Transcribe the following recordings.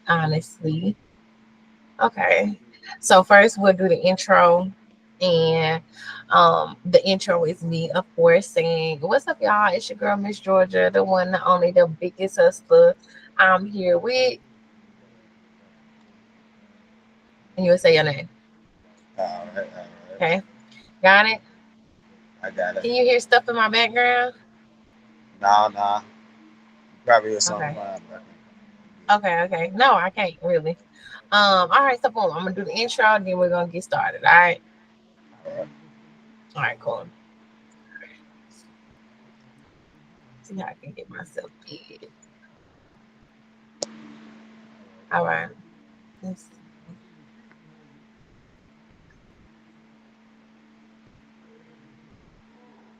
honestly. Okay. So first we'll do the intro, and the intro is me, of course, saying, "What's up, y'all? It's your girl, Miss Georgia, the one, the only, the biggest hustler. I'm here with," and you'll say your name. All right, all right. Okay. Got it? I got it. Can you hear stuff in my background? Nah, nah. You probably hear something Okay. fine, but Okay, okay. No, I can't really. All right, so boom, I'm gonna do the intro, then we're gonna get started. All right. all right. All right, cool. See how I can get myself big. All right. Let's see.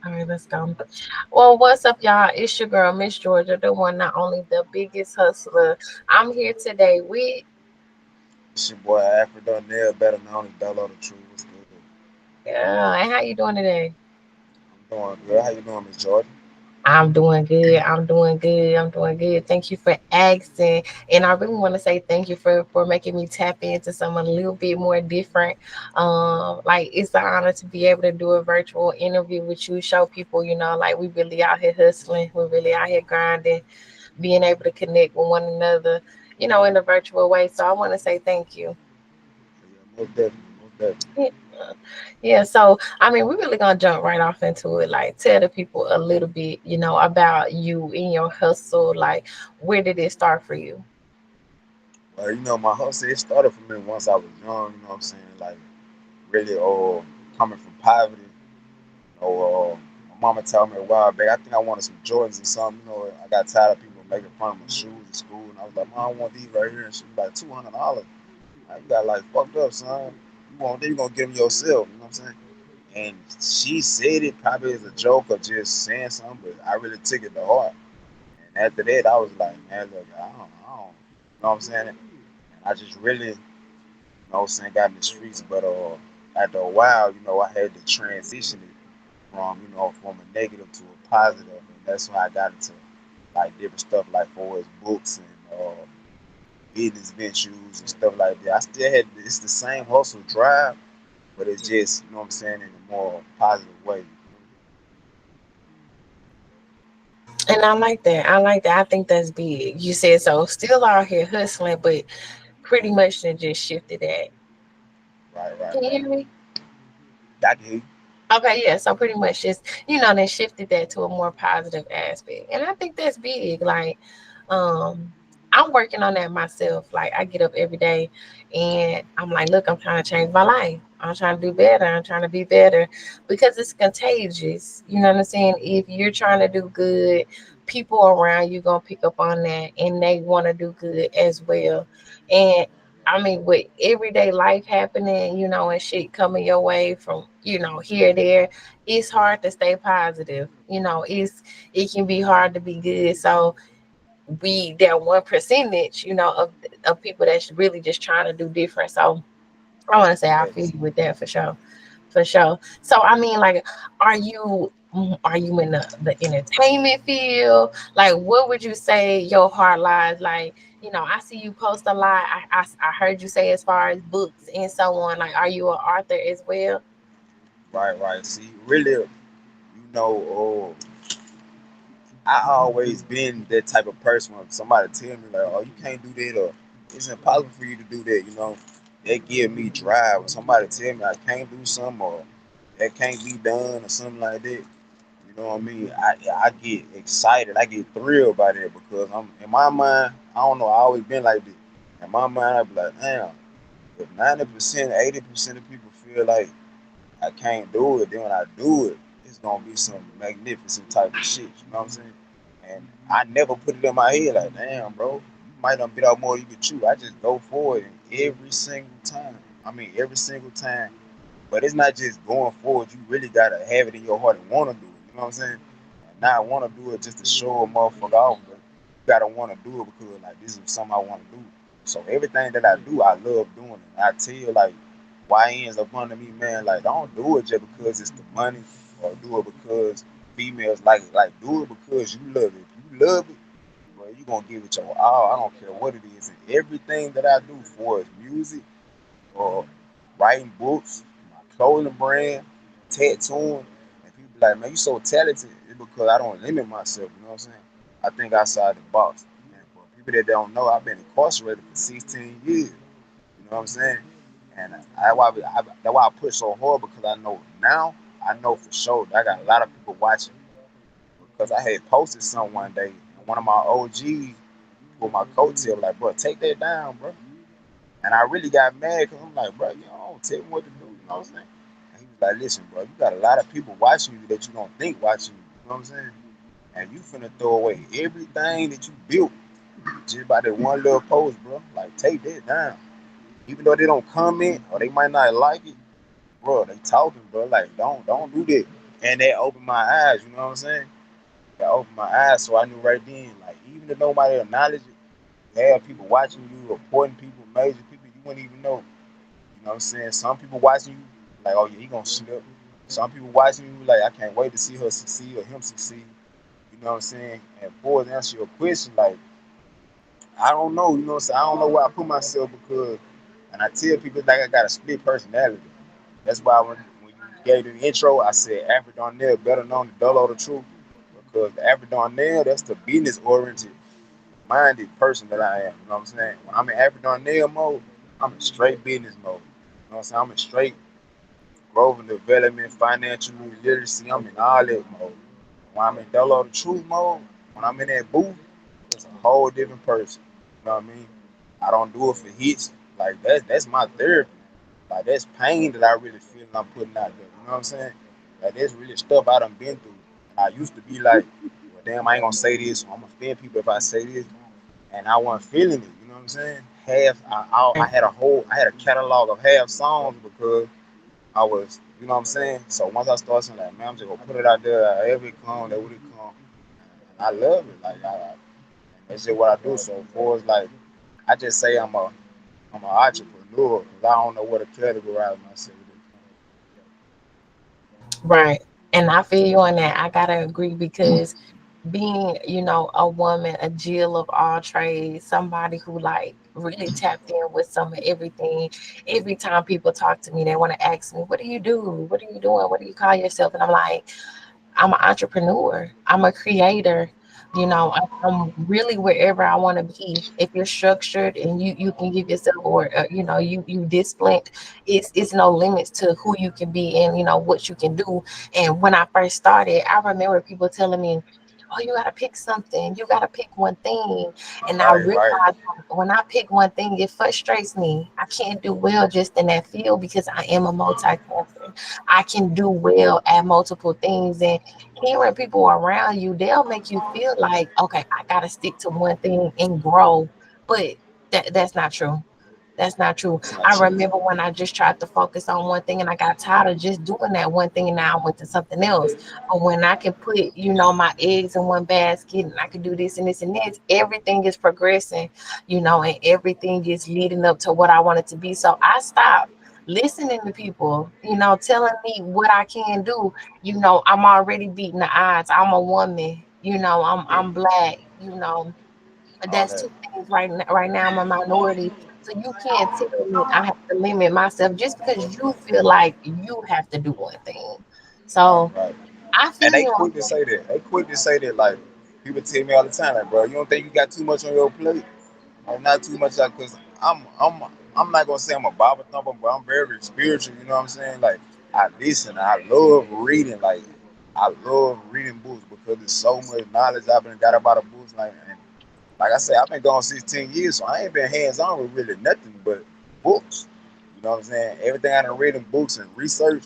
All right, let's go. Well, what's up, y'all? It's your girl, Miss Georgia, the one, not only, the biggest hustler. I'm here today with, It's your boy Afro Nail, better known as Dolo the True. What's good? yeah. And how you doing today? I'm doing good. How you doing, Miss Jordan? I'm doing good. I'm doing good. I'm doing good. Thank you for asking. And I really want to say thank you for making me tap into something a little bit more different. Like it's an honor to be able to do a virtual interview with you, show people, like we really out here hustling, we're really out here grinding, being able to connect with one another, in a virtual way. So I want to say thank you. Yeah, most definitely, most definitely. Yeah. Yeah, so I mean, we're really gonna jump right off into it. Like, tell the people a little bit, about you and your hustle. Like, where did it start for you? My hustle, it started for me once I was young, you know what I'm saying? Like, really, coming from poverty. My mama told me a while back, I think I wanted some Jordans or something. I got tired of people making fun of my shoes in school, and I was like, Mom, I want these right here. And she was like, $200. I got like fucked up, son. You want them, you gonna get them yourself. You know what I'm saying? And she said it probably as a joke or just saying something, but I really took it to heart. And after that, I was like, man, look, you know what I'm saying? And I just really, what I'm saying, got in the streets. But after a while, I had to transition it from a negative to a positive, and that's when I got into like different stuff, like for his books and business ventures and stuff like that. I still had it's the same hustle drive, but it's just what I'm saying, in a more positive way. And I like that. I like that. I think that's big. You said so. Still out here hustling, but pretty much then just shifted that. Right, right, Can you right. hear me? I can hear you. Okay, yeah. So pretty much just, they shifted that to a more positive aspect. And I think that's big. Like, um, I'm working on that myself. Like I get up every day and I'm like, look, I'm trying to change my life. I'm trying to do better. I'm trying to be better because it's contagious. You know what I'm saying? If you're trying to do good, people around you gonna pick up on that and they want to do good as well. And I mean, with everyday life happening, and shit coming your way from, here, there, it's hard to stay positive. It can be hard to be good. So we that one percentage, of people that's really just trying to do different. So I want to say I feel Yes. you with that for sure, for sure. So I mean, like, are you in the entertainment field? Like, what would you say your heart lies? Like, I see you post a lot. I heard you say as far as books and so on. Like, are you an author as well? Right, right. See, really, I always been that type of person. When somebody tell me like, "Oh, you can't do that," or "It's impossible for you to do that," that give me drive. When somebody tell me I can't do something or that can't be done or something like that, you know what I mean? I get excited. I get thrilled by that because I'm in my mind. I don't know. I always been like this. In my mind, I be like, damn. If 90%, 80% of people feel like I can't do it, then when I do it, it's gonna be some magnificent type of shit. You know what I'm saying? And I never put it in my head like, damn, bro, you might not bit out more than you can chew. I just go for it every single time. I mean, every single time. But it's not just going forward. You really gotta have it in your heart and want to do it. You know what I'm saying? And not want to do it just to show a motherfucker off, but you gotta want to do it because like this is something I want to do. So everything that I do, I love doing it. I tell like YNs up under me, man, like don't do it just because it's the money or do it because females like it. Like do it because you love it. If you love it, bro, you gonna give it your all. I don't care what it is. And everything that I do for is music or writing books, my clothing brand, tattooing. And people be like, man, you so talented. It's because I don't limit myself, you know what I'm saying? I think outside the box. And for people that don't know, I've been incarcerated for 16 years. You know what I'm saying? And that's why I push so hard because I know now, I know for sure that I got a lot of people watching because I had posted something one day and one of my OGs pulled my coattail like, bro, take that down, bro. And I really got mad because I'm like, bro, you know, don't tell me what to do, you know what I'm saying? And he was like, listen, bro, you got a lot of people watching you that you don't think watching you, you know what I'm saying? And you finna throw away everything that you built just by that one little post, bro. Like, take that down. Even though they don't comment or they might not like it, bro, they talking, bro. Like, don't do that. And that opened my eyes, you know what I'm saying? That opened my eyes, so I knew right then, like, even if nobody acknowledge it, you have people watching you, important people, major people you wouldn't even know. You know what I'm saying? Some people watching you, like, oh yeah, he gonna slip. Some people watching you, like, I can't wait to see her succeed or him succeed. You know what I'm saying? And for to answer your question, like, I don't know, you know what I'm saying? I don't know where I put myself because, and I tell people like I got a split personality. That's why when you gave the intro, I said Average Darnell, better known to Dolo the Truth, because the Average Darnell, that's the business oriented, minded person that I am. You know what I'm saying? When I'm in Average Darnell mode, I'm in straight business mode. You know what I'm saying? I'm in straight growth and development, financial literacy. I'm in all that mode. When I'm in Dolo the Truth mode, when I'm in that booth, it's a whole different person. You know what I mean? I don't do it for hits. Like that's my therapy. Like that's pain that I really feel and I'm putting out there. You know what I'm saying? Like that's really stuff I done been through. And I used to be like, well, damn, I ain't gonna say this. Or I'm gonna offend people if I say this. And I wasn't feeling it. You know what I'm saying? I had a catalog of half songs because I was, you know what I'm saying? So once I started saying like, man, I'm just gonna put it out there, however it come, that would it come. And I love it. That's just what I do. So for it's like, I just say I'm an entrepreneur because I don't know what to categorize myself with. Right. And I feel you on that. I gotta agree because being, a woman, a Jill of all trades, somebody who like really tapped in with some of everything. Every time people talk to me, they want to ask me, what do you do? What are you doing? What do you call yourself? And I'm like, I'm an entrepreneur. I'm a creator. I'm really wherever I want to be. If you're structured and you can give yourself, or you disciplined, it's no limits to who you can be and what you can do. And when I first started, I remember people telling me, "Oh, you gotta pick something. You gotta pick one thing." And I Right, realized right. when I pick one thing, it frustrates me. I can't do well just in that field because I am a multitasker. I can do well at multiple things, and hearing people around you, they'll make you feel like, okay, I gotta stick to one thing and grow. But that's not true. That's not true. It's not I true. remember when I just tried to focus on one thing and I got tired of just doing that one thing and now I went to something else. But when I can put, my eggs in one basket and I can do this and this and this, everything is progressing, and everything is leading up to what I want it to be. So I stopped listening to people, telling me what I can do. I'm already beating the odds. I'm a woman, Yeah, I'm black, all that's that. two things right now. I'm a minority. So you can't tell me I have to limit myself just because you feel like you have to do one thing. Right, So right. I And feel they you on quick to say that. They quick to say that. Like people tell me all the time, like, bro, you don't think you got too much on your plate? Like not too much, like, cause I'm not gonna say I'm a Bible thumper, but I'm very spiritual. You know what I'm saying? Like I listen, I love reading. Like I love reading books because there's so much knowledge I've been got about the books. Like I said, I've been gone 16 years, so I ain't been hands on with really nothing but books. You know what I'm saying? Everything I done read in books and research,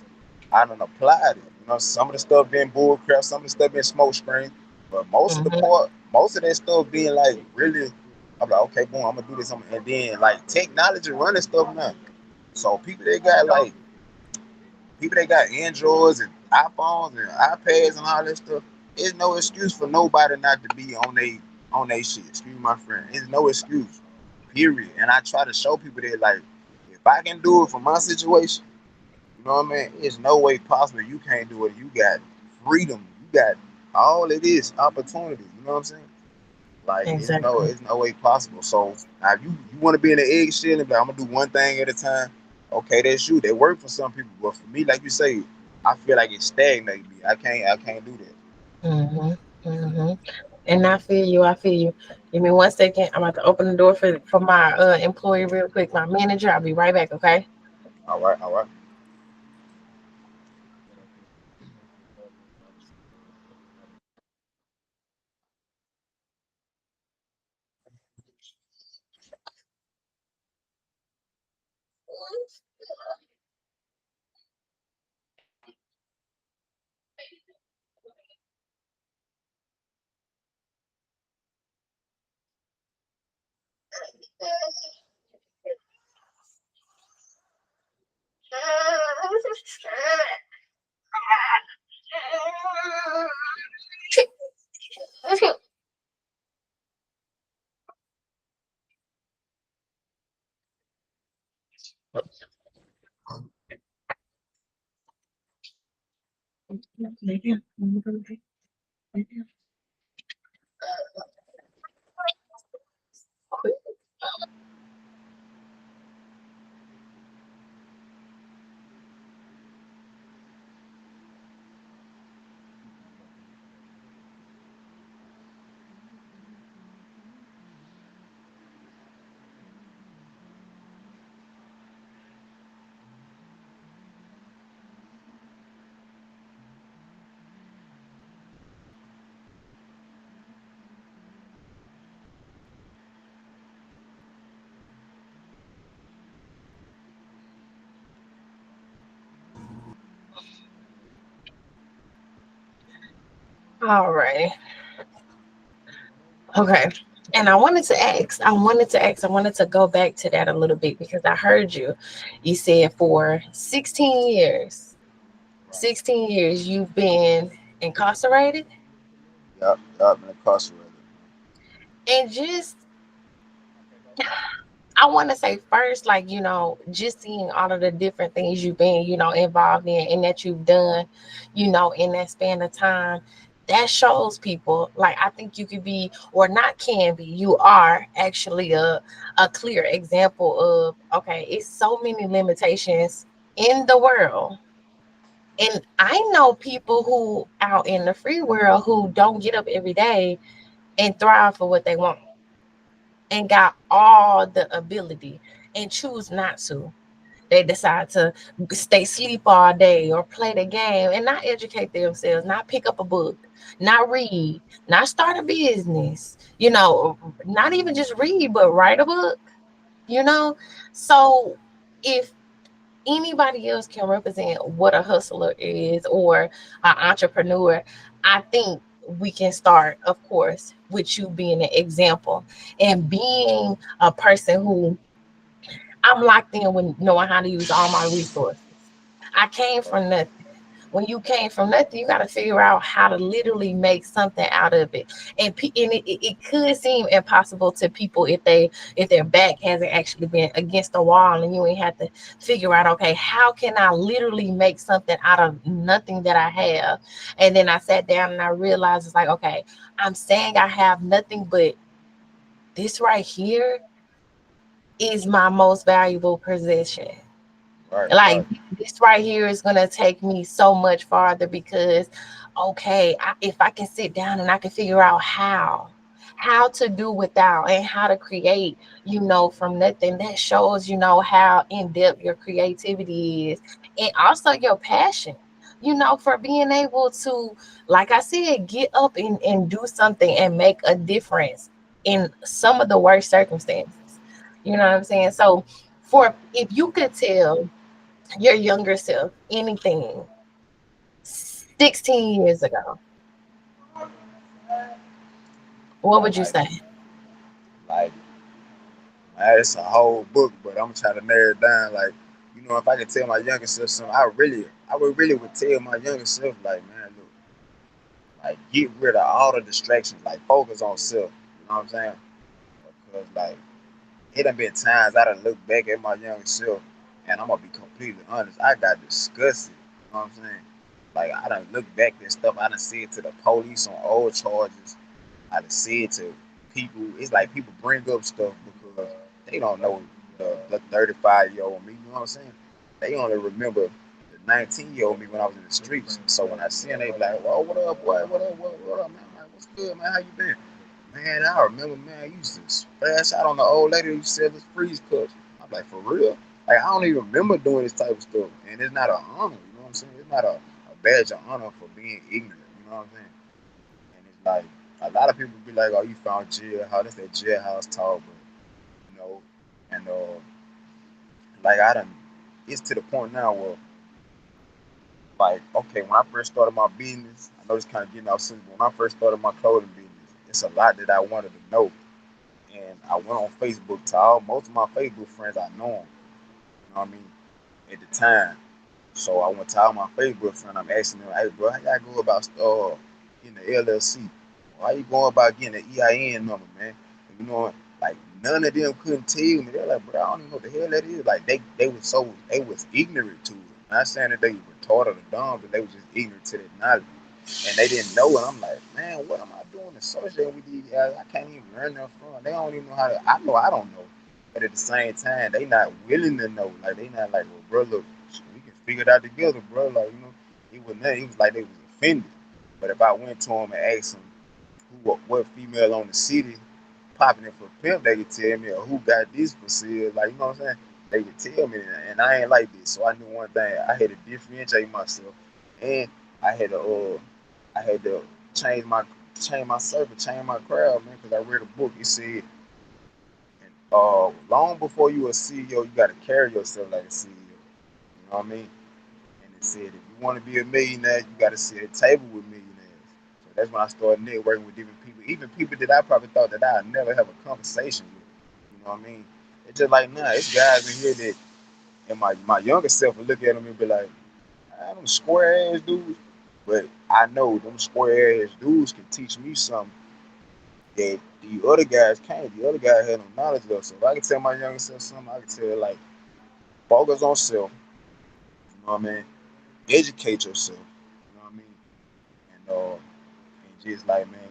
I done applied it. You know, some of the stuff been bullcrap, some of the stuff been smoke screen, but Mhm. most of that stuff being like really, I'm like, okay, boom, I'm gonna do this, and then like technology running stuff now. So people that got Androids and iPhones and iPads and all that stuff, there's no excuse for nobody not to be on they shit. Excuse my friend. There's no excuse. Period. And I try to show people that like if I can do it for my situation, you know what I mean? There's no way possible you can't do it. You got freedom. You got all it is opportunity. You know what I'm saying? Like Exactly. it's no way possible. So now if you want to be in the eggshell and be like, I'm gonna do one thing at a time, okay, that's you. That work for some people, but for me, like you say, I feel like it stagnates me. I can't do that. Mm-hmm. Mm-hmm. And I feel you. I feel you. Give me 1 second. I'm about to open the door for my employee real quick. My manager. I'll be right back. Okay. All right, all right. All right. Okay. And I wanted to go back to that a little bit because I heard you. You said for 16 years, Right. 16 years you've been incarcerated. Yup, and incarcerated. And just I want to say first, like, just seeing all of the different things you've been, involved in and that you've done, in that span of time, that shows people, like, I think you could be, or not can be, you are actually a clear example of, okay, it's so many limitations in the world. And I know people who out in the free world who don't get up every day and thrive for what they want and got all the ability and choose not to. They decide to stay sleep all day or play the game and not educate themselves, not pick up a book, not read, not start a business, not even just read, but write a book, you know? So if anybody else can represent what a hustler is or an entrepreneur, I think we can start, of course, with you being an example and being a person who I'm locked in with knowing how to use all my resources. I came Right, from nothing. When you came from nothing, you got to figure out how to literally make something out of it. And it could seem impossible to people if their back hasn't actually been against the wall and you ain't have to figure out, okay, how can I literally make something out of nothing that I have? And then I sat down and I realized it's like, okay, I'm saying I have nothing, but this right here is my most valuable possession. right, Like right, this right here is gonna take me so much farther because, okay, if I can sit down and I can figure out how to do without and how to create, from nothing, that shows, how in depth your creativity is and also your passion. For being able to, like I said, get up and do something and make a difference in some of the worst circumstances. You know what I'm saying? So, for if you could tell your younger self anything 16 years ago, what would you like, say? like, man, it's a whole book, but I'm trying to narrow it down. Like, if I could tell my younger self something, I would tell my younger self, like, man, look, like, get rid of all the distractions, like, focus on self. You know what I'm saying? Because, like, it done been times I done look back at my younger self, and I'm gonna be completely honest, I got disgusted. You know what I'm saying? Like, I done look back at stuff I done said to the police on old charges. I done said to people, it's like people bring up stuff because they don't know the 35-year-old me. You know what I'm saying? They only remember the 19-year-old me when I was in the streets. So when I see them, they be like, "Well, what up, boy? What up, man? I'm like, what's good, man? How you been?" Man, I remember, man, I used to splash out on the old lady who said the freeze cups. I'm like, for real? Like, I don't even remember doing this type of stuff. And it's not an honor, you know what I'm saying? It's not a badge of honor for being ignorant, you know what I'm saying? And it's like, a lot of people be like, oh, you found jailhouse. That's that jailhouse talk. But, you know, and like, I done, it's to the point now where, like, okay, when I first started my business, I know this kind of getting off simple. When I first started my clothing business, it's a lot that I wanted to know. And I went on Facebook to all most of my Facebook friends I know them. You know what I mean? At the time. So I went to all my Facebook friends. I'm asking them, hey bro, how y'all go about getting the LLC? Why you going about getting the EIN number, man? And you know, like none of them couldn't tell me. They're like, bro, I don't even know what the hell that is. Like they was ignorant to it. Not saying that they were retarded or dumb, but they was just ignorant to that knowledge. And they didn't know it. I'm like, man, what am I doing associating with these guys? I can't even learn them from. They don't even know how to. I know I don't know, but at the same time, they not willing to know. Like they not like, well, bro, look, we can figure it out together, bro. Like it was nothing. It was like they was offended. But if I went to them and asked them who, what female on the city popping it for pimp, they could tell me, or who got this for sale. Like you know what I'm saying? They could tell me, and I ain't like this. So I knew one thing: I had to differentiate myself, and I had to I had to change my circle, change my crowd, man, because I read a book. It said, and, long before you a CEO, you got to carry yourself like a CEO. You know what I mean? And it said, if you want to be a millionaire, you got to sit at a table with millionaires. So that's when I started networking with different people, even people that I probably thought that I'd never have a conversation with. You know what I mean? It's just like, nah, it's guys in here that, and my younger self would look at them and be like, ah, them square ass dudes. But I know them square ass dudes can teach me something that the other guys can't. The other guys had no knowledge of. So if I can tell my younger self something, I can tell like focus on self. You know what I mean? Educate yourself. You know what I mean? And just like man,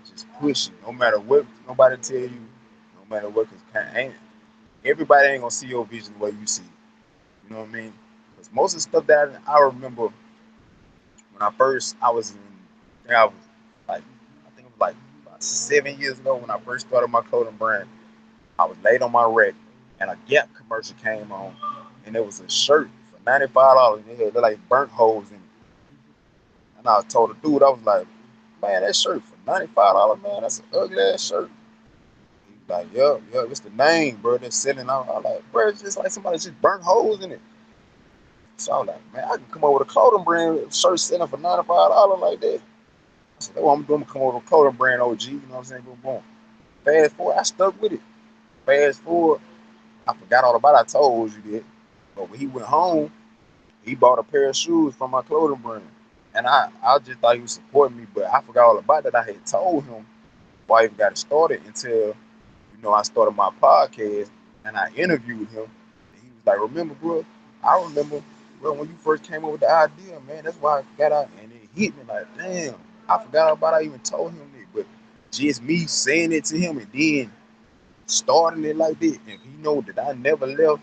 just push it. No matter what nobody tell you, no matter what, cause ain't everybody ain't gonna see your vision the way you see it. You know what I mean? Cause most of the stuff that I remember when I was in, I was like, I think it was like about 7 years ago when I first started my clothing brand. I was late on my rec, and a Gap commercial came on, and there was a shirt for $95, and it had like burnt holes in it. And I told the dude, I was like, man, that shirt for $95, man, that's an ugly ass shirt. He was like, yup, it's the name, bro. They're selling out. I was like, bro, it's just like somebody just burnt holes in it. So I was like, man, I can come up with a clothing brand shirt selling for $95 like that. I said, that's what I'm doing. I'm come over with a clothing brand OG. You know what I'm saying? Boom, boom. Fast forward, I stuck with it. Fast forward, I forgot all about it. I told you that. But when he went home, he bought a pair of shoes from my clothing brand. And I just thought he was supporting me, but I forgot all about that. I had told him before I even got it started until, I started my podcast and I interviewed him. And he was like, remember, bro, I remember, bro, when you first came up with the idea, man, that's why I got out. And it hit me like, damn, I forgot about it. I even told him that. But just me saying it to him and then starting it like that, and he know that I never left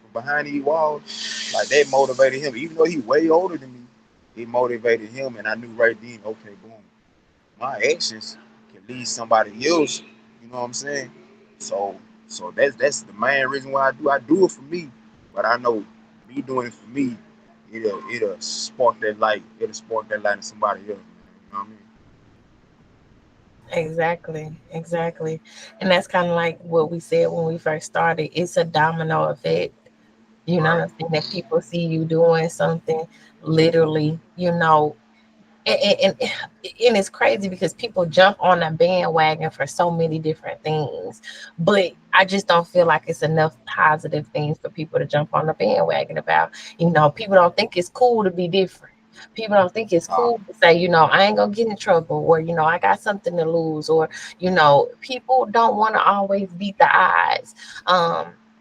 from behind these walls, like that motivated him. Even though he way older than me, it motivated him, and I knew right then, okay, boom, my actions can lead somebody else. You know what I'm saying? So, so that's the main reason why I do. I do it for me, but I know me doing it for me, it'll spark that light. It'll spark that light in somebody else, man. You know what I mean? Exactly, exactly. And that's kind of like what we said when we first started. It's a domino effect. You know what Right. I'm saying? That people see you doing something literally, and it's crazy because people jump on a bandwagon for so many different things, but I just don't feel like it's enough positive things for people to jump on the bandwagon about. People don't think it's cool to be different. People don't think it's Uh, cool to say, I ain't gonna get in trouble, or I got something to lose, or people don't want to always beat the odds.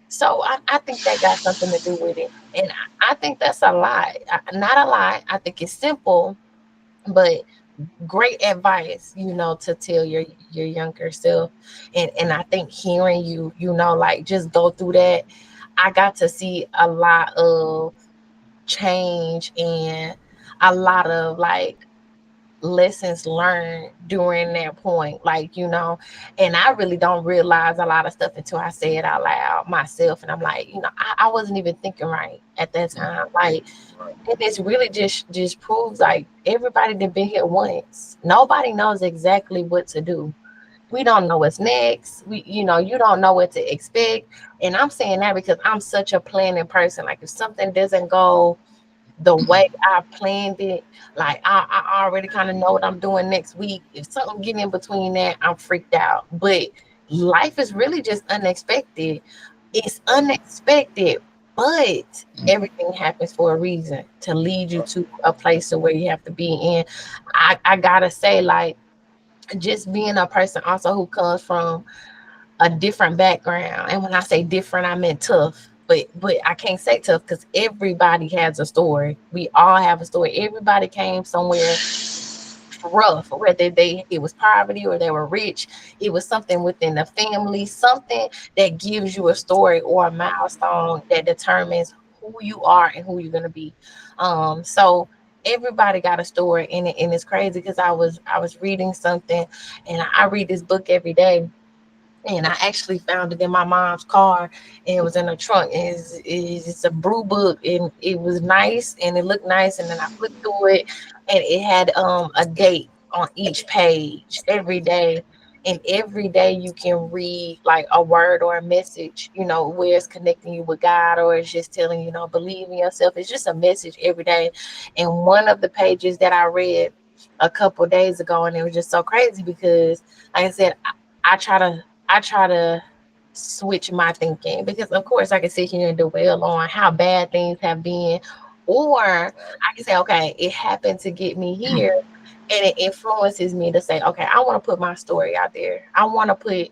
So I think that got something to do with it, and I think that's a lie. Not a lie. I think it's simple, but great advice, to tell your younger self. And I think hearing you, like just go through that, I got to see a lot of change and a lot of like lessons learned during that point, like, and I really don't realize a lot of stuff until I say it out loud myself, and I'm like, I wasn't even thinking right at that time, like. Right. And it's really just proves like everybody that been here once, nobody knows exactly what to do. We don't know what's next. You don't know what to expect. And I'm saying that because I'm such a planning person. Like if something doesn't go the way I planned it, like I already kind of know what I'm doing next week. If something get in between that, I'm freaked out. But life is really just unexpected. It's Right. unexpected, but everything happens for a reason to lead you Right. to a place to where you have to be in. I gotta say, like, just being a person also who comes from a different background. And when I say different, I meant tough. But I can't say tough because everybody has a story. We all have a story. Everybody came somewhere rough, whether it was poverty or they were rich. It was something within the family, something that gives you a story or a milestone that determines who you are and who you're gonna be. So everybody got a story in it, and it's crazy because I was reading something, and I read this book every day, and I actually found it in my mom's car, and it was in the trunk. And it's a brew book, and it was nice, and it looked nice. And then I flipped through it, and it had a date on each page every day. And every day you can read like a word or a message, where it's connecting you with God, or it's just telling you, believe in yourself. It's just a message every day. And one of the pages that I read a couple days ago, and it was just so crazy because, like I said, I try to switch my thinking because, of course, I can sit here and dwell on how bad things have been, or I can say, okay, it happened to get me here, and it influences me to say, okay, I want to put my story out there. I want to put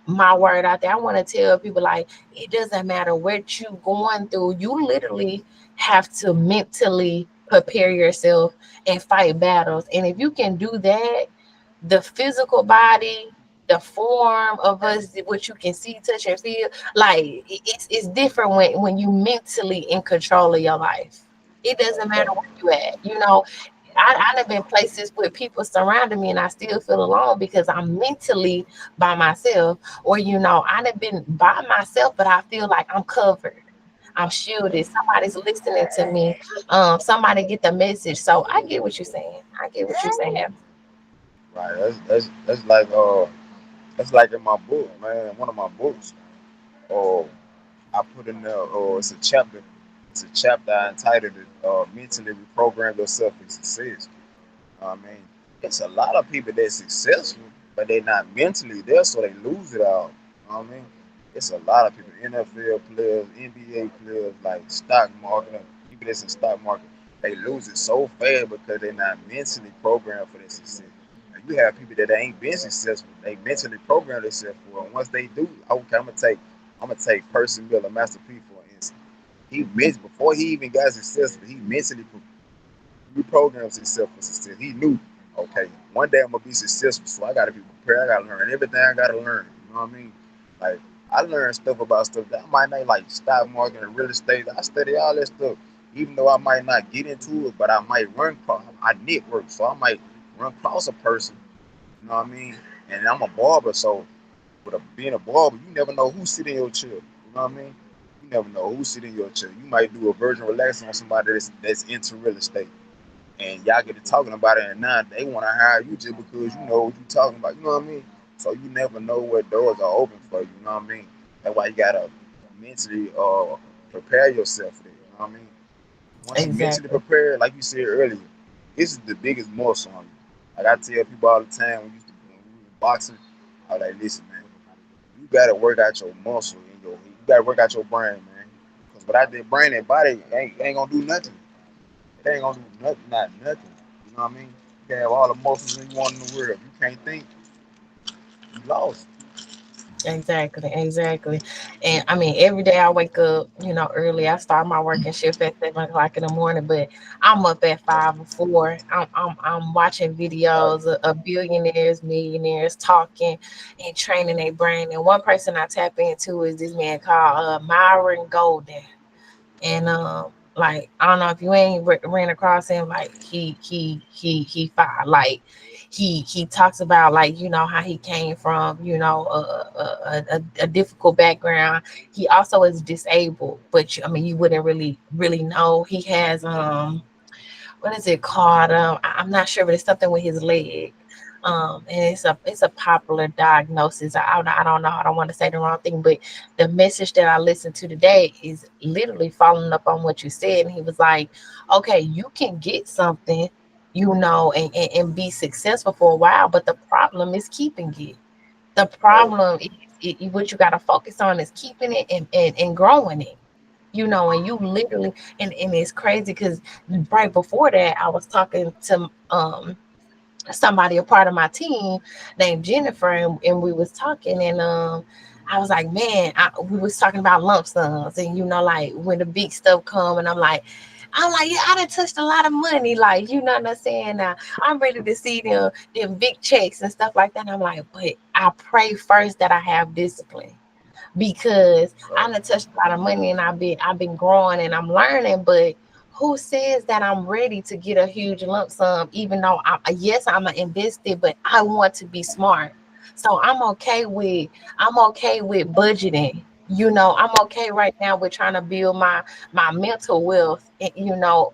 my word out there. I want to tell people like it doesn't matter what you going through. You literally have to mentally prepare yourself and fight battles, and if you can do that, the physical body, the form of us, what you can see, touch, and feel, like it's different when you mentally in control of your life. It doesn't matter where you at. I've been places with people surrounding me and I still feel alone because I'm mentally by myself. Or, I've been by myself, but I feel like I'm covered. I'm shielded. Somebody's listening to me. Somebody get the message. So I get what you're saying. I get what you're saying. Right. That's like in my book, man. One of my books. Oh, I put in there. Oh, it's a chapter. It's a chapter I entitled it. Mentally reprogram yourself for success. I mean, it's a lot of people that's successful, but they're not mentally there, so they lose it all. You know what I mean? It's a lot of people, NFL players, NBA players, like stock market, people that's in stock market, they lose it so fast because they're not mentally programmed for their success. And you have people that ain't been successful, they mentally program themselves for it. And once they do, okay, I'm gonna take Percy Miller, Master P for instance. Before he even got successful, he mentally reprograms himself for success. He knew, okay, one day I'm gonna be successful, so I gotta be prepared. I gotta learn everything I gotta learn. You know what I mean? Like I learned stuff about stuff that I might not like stock market and real estate. I study all that stuff, even though I might not get into it, but I might run across. I network, so I might run across a person. You know what I mean? And I'm a barber, so being a barber, you never know who's sitting in your chair. You know what I mean? You never know who's sitting in your chair. You might do a virgin relax on somebody that's into real estate, and y'all get to talking about it, and now they want to hire you just because you know what you're talking about. You know what I mean? So you never know what doors are open for you. You know what I mean? That's why you gotta mentally prepare yourself for that. You know what I mean? Once you mentally Exactly. prepare, like you said earlier, this is the biggest muscle on you. Like I tell people all the time when we were boxing, I was like, listen, man, you gotta work out your muscle in you gotta work out your brain, man. Because without that brain and body, ain't gonna do nothing. It ain't gonna do nothing, not nothing. You know what I mean? You can have all the muscles you want in the world. If you can't think, you lost. Exactly, exactly. And I mean, every day I wake up, early. I start my working shift at 7 o'clock in the morning, but I'm up at 5 or 4. I'm watching videos of billionaires, millionaires talking and training their brain. And one person I tap into is this man called Myron Golden. And like I don't know if you ain't ran across him. Like he fine. Like he talks about, like, how he came from, a difficult background. He also is disabled, but I mean, you wouldn't really know. He has what is it called? I'm not sure, but it's something with his leg. And it's a popular diagnosis. I don't know. I don't want to say the wrong thing, but the message that I listened to today is literally following up on what you said. And he was like, "Okay, you can get something, and be successful for a while, but the problem is keeping it. The Right. problem is what you got to focus on is keeping it and growing it." And you literally, and it's crazy because right before that, I was talking to somebody, a part of my team, named Jennifer, and we was talking, and I was like, man, we was talking about lump sums, and like when the big stuff come, and I'm like, yeah, I done touched a lot of money, like, what I'm saying. Now I'm ready to see them big checks and stuff like that. And I'm like, but I pray first that I have discipline, because I Right. done touched a lot of money, and I've been growing and I'm learning, but who says that I'm ready to get a huge lump sum, even though yes, I'm an invested, but I want to be smart. So I'm okay with budgeting. I'm okay right now with trying to build my mental wealth,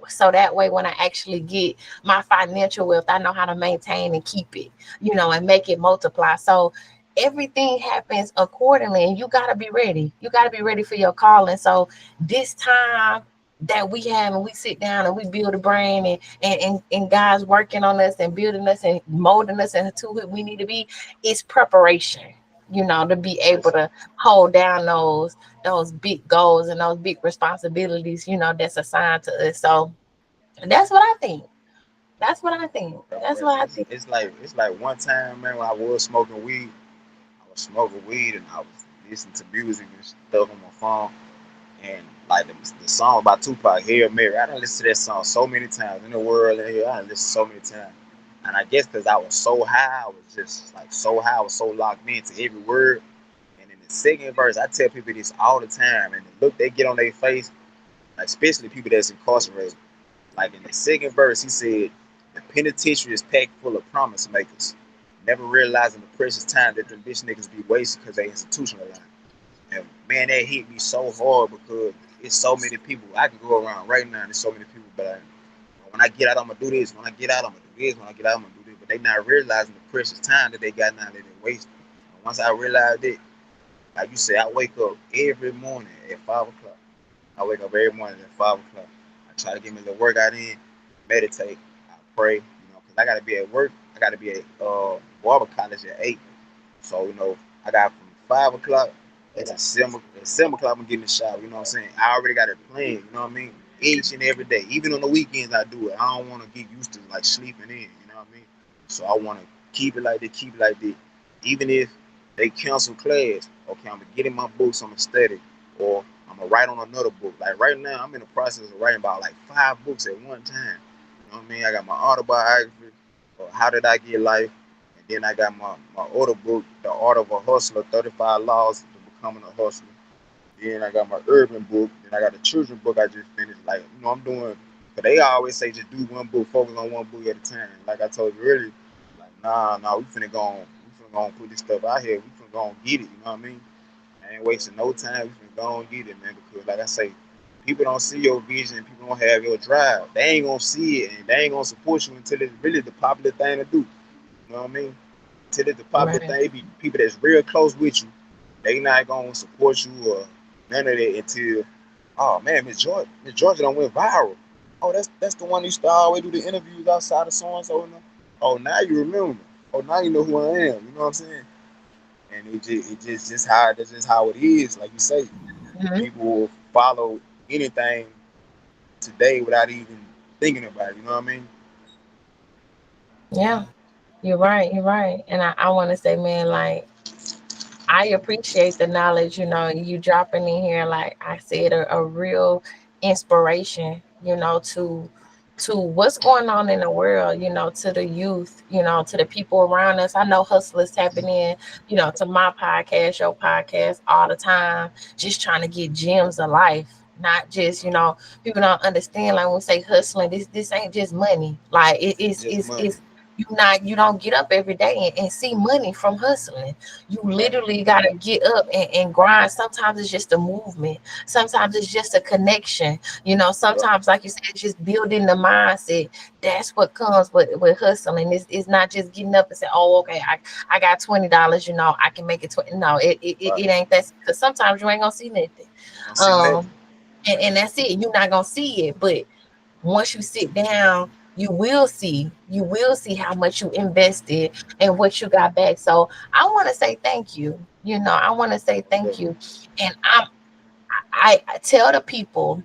so that way when I actually get my financial wealth, I know how to maintain and keep it, and make it multiply. So everything happens accordingly, and you got to be ready. You got to be ready for your calling. So this time that we have, and we sit down and we build a brain, and God's working on us and building us and molding us into who we need to be, it's preparation, to be able Yes. to hold down those big goals and those big responsibilities, that's assigned to us. So that's what I think. That's what I think. That's Preparation. what I think. It's like one time, man, when I was smoking weed. I was smoking weed and I was listening to music and stuff on my phone. And like the song about Tupac, Hail Mary, I done listened to that song so many times in the world in here. I done listened so many times. And I guess because I was so high, I was just like so high, I was so locked into every word. And in the second verse, I tell people this all the time, and the look they get on their face, like especially people that's incarcerated. Like in the second verse, he said, "The penitentiary is packed full of promise makers, never realizing the precious time that the bitch niggas be wasting because they institutionalized." And man, that hit me so hard because it's so many people. I can go around right now. There's so many people, but when I get out, I'm gonna do this. When I get out, I'm gonna do this. When I get out, I'm gonna do this. But they not realizing the precious time that they got now that they wasting. And once I realized it, like you said, I wake up every morning at 5 o'clock. I wake up every morning at 5 o'clock. I try to get me a little workout in, meditate, I pray, because I gotta be at work. I gotta be at barber college at 8. So I got from 5 o'clock to 7 o'clock. I'm getting the shower. You know what I'm saying? I already got it planned. You know what I mean? Each and every day, even on the weekends, I do it. I don't want to get used to like sleeping in. You know what I mean? So I want to keep it like that. Keep it like that. Even if they cancel class, okay, I'm gonna get in my books. I'm gonna study, or I'm gonna write on another book. Like right now, I'm in the process of writing about like 5 books at one time. You know what I mean? I got my autobiography, or How Did I Get Life, and then I got my other book, The Art of a Hustler, 35 Laws to Becoming a Hustler. Then I got my urban book. Then I got a children book I just finished. Like, I'm doing, because they always say just do one book, focus on one book at a time. Like I told you earlier, like, nah, we finna go and put this stuff out here. We finna go and get it, you know what I mean? I ain't wasting no time. We finna go and get it, man, because like I say, people don't see your vision, people don't have your drive. They ain't gonna see it and they ain't gonna support you until it's really the popular thing to do. You know what I mean? Till it's the popular Right. thing, it be people that's real close with you. They not gonna support you or none of that until, oh man, Miss Georgia done went viral. Oh, that's the one who used to always do the interviews outside of so and so. Oh, now you remember. Oh, now you know who I am. You know what I'm saying? And it just how it is. Like you say, Mhm. people will follow anything today without even thinking about it. You know what I mean? Yeah. You're right. You're right. And I want to say, man, like, I appreciate the knowledge, you dropping in here, like I said, a real inspiration, to what's going on in the world, to the youth, to the people around us. I know hustlers tapping in, to my podcast, your podcast all the time, just trying to get gems of life. Not just, people don't understand, like when we say hustling, this ain't just money. Like Just money. you don't get up every day and see money from hustling. You Right. literally got to get up and grind. Sometimes it's just a movement, sometimes it's just a connection, Yep. sometimes, like you said, it's just building the mindset. That's what comes with hustling. It's not just getting up and saying, oh, okay, I got $20, I can make it 20. No, Right. it ain't that, because sometimes you ain't gonna see nothing. You don't see nothing. And that's it, you're not gonna see it. But once you sit down, you will see how much you invested and what you got back. So I want to say thank you. I want to say Most thank definitely. you. And I tell the people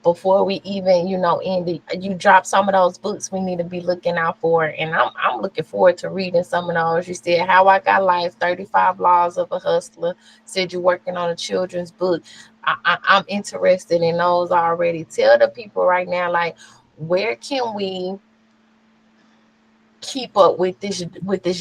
before we even, end it, you drop some of those books we need to be looking out for. And I'm looking forward to reading some of those. You said How I Got Life, 35 Laws of a Hustler. Said you're working on a children's book. I'm interested in those already. Tell the people right now, like, where can we keep up with this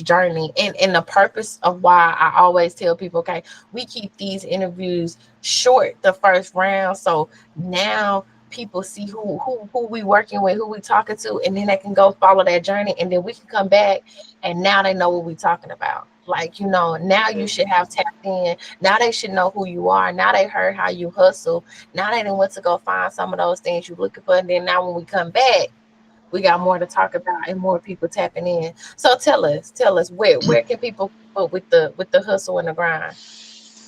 journey, and the purpose of why I always tell people, okay, we keep these interviews short the first round, so now people see who we working with, who we talking to, and then they can go follow that journey, and then we can come back and now they know what we talking about. Like, now Most you should definitely. have tapped in. Now they should know who you are. Now they heard how you hustle. Now they didn't want to go find some of those things you're looking for, and then now when we come back, we got more to talk about and more people tapping in. So tell us where can people keep up with the hustle and the grind?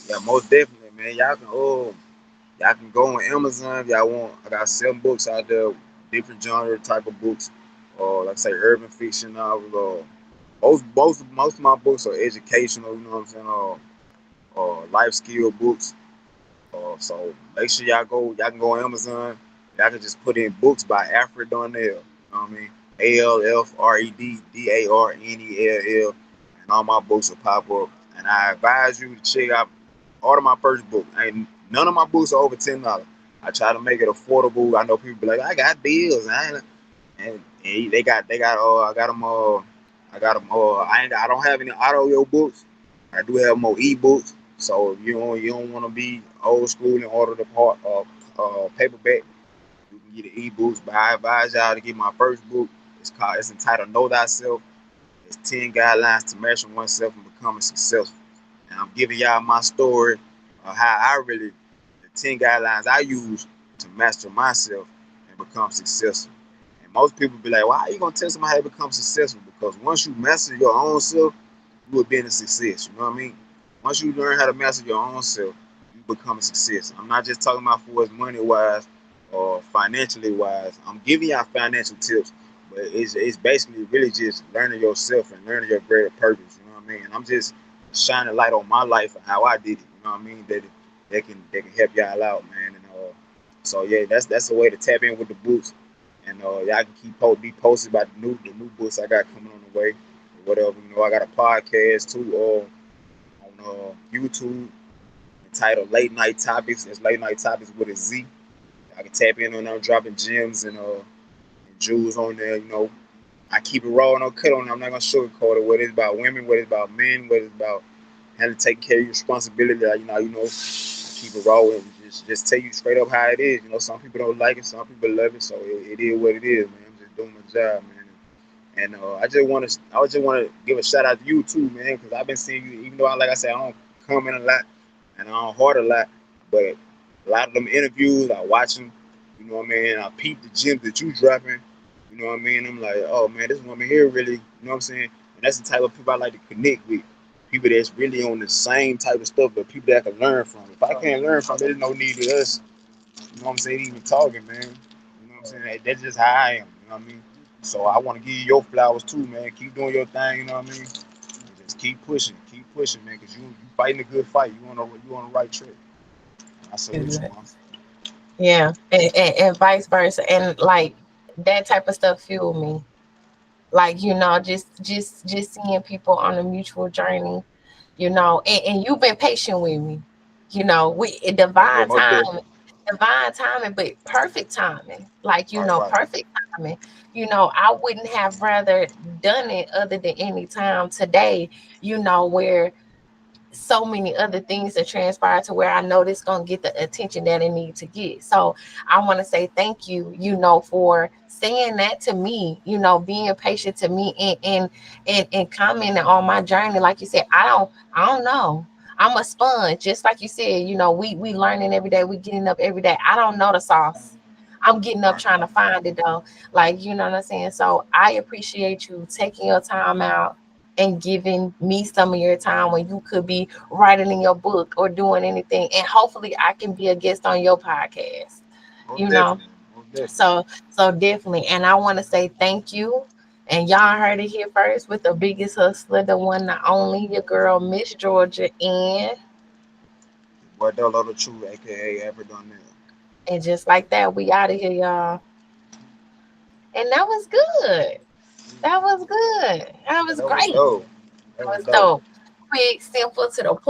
Yeah, most definitely, man. Y'all can go on Amazon if y'all want. I got 7 books out there, different genre type of books. Like I say, urban fiction novels. Most of my books are educational. You know what I'm saying? Life skill books. So make sure y'all can go on Amazon. Y'all can just put in books by Alfred Darnell. You know what I mean? ALFREDDARNELL. And all my books will pop up. And I advise you to check out order my first book. And none of my books are over $10. I try to make it affordable. I know people be like, I got deals, and they got I got them I don't have any audio books. I do have more ebooks. So if you don't want to be old school and order the paperback, you can get the ebooks. But I advise y'all to get my first book. It's entitled Know Thyself. It's 10 guidelines to measure oneself and becoming successful. And I'm giving y'all my story of how the 10 guidelines I use to master myself and become successful. And most people be like, why are you going to tell somebody how to become successful? Because once you master your own self, you will be in a success. You know what I mean? Once you learn how to master your own self, you become a success. I'm not just talking about for us money wise or financially wise. I'm giving y'all financial tips, but it's basically really just learning yourself and learning your greater purpose. You know what I mean? And I'm just shining light on my life and how I did it. You know what I mean? That can help y'all out, man. And so yeah, that's a way to tap in with the books, and y'all can be posted about the new books I got coming on the way, or whatever. I got a podcast too on YouTube entitled Late Night Topics. It's Late Night Topics with a Z. I can tap in on them, dropping gems and jewels on there. I keep it raw, no cut on it. I'm not gonna sugarcoat it. What it's about women, what it's about men, what it's about how to take care of your responsibility. I keep it raw and just tell you straight up how it is. Some people don't like it, some people love it, so it is what it is, man. I'm just doing my job, man. And I just want to give a shout out to you too, man, because I've been seeing you. Even though, like I said, I don't comment a lot and I don't heart a lot, but a lot of them interviews I watch them. You know what I mean? I peep the gems that you dropping. You know what I mean? I'm like, oh man, this woman here really. You know what I'm saying? And that's the type of people I like to connect with. People that's really on the same type of stuff, but people that I can learn from. If I can't learn from it, there's no need to us. You know what I'm saying? Even talking, man. You know what I'm saying? That's just how I am. You know what I mean? So I want to give you your flowers too, man. Keep doing your thing. You know what I mean? And just keep pushing, man. Cause you fighting a good fight. You on the right track. I salute you, man. Yeah, and vice versa, and like that type of stuff fuel me. Like, just seeing people on a mutual journey. and you've been patient with me. We Yeah, divine most timing, definitely. but perfect timing. Like, Right. perfect timing. I wouldn't have rather done it other than any time today, where so many other things that transpire to where I know this gonna get the attention that it need to get. So I want to say thank you, for saying that to me, being patient to me, and commenting on my journey. Like you said, I don't know. I'm a sponge, just like you said. We learning every day. We getting up every day. I don't know the sauce. I'm getting up Right. trying to find it though. Like, you know what I'm saying? So I appreciate you taking your time out and giving me some of your time when you could be writing in your book or doing anything. And hopefully I can be a guest on your podcast, Most you know. definitely. Most definitely. So definitely. And I want to say thank you. And y'all heard it here first with the biggest hustler, the one, the only, your girl, Miss Georgia. Boy, Dolo the True, aka Ever Done That. And just like that, we out of here, y'all. And that was good. That was good. That Yeah, was that was great. dope. That That was was dope. dope. Quick, simple, to the point.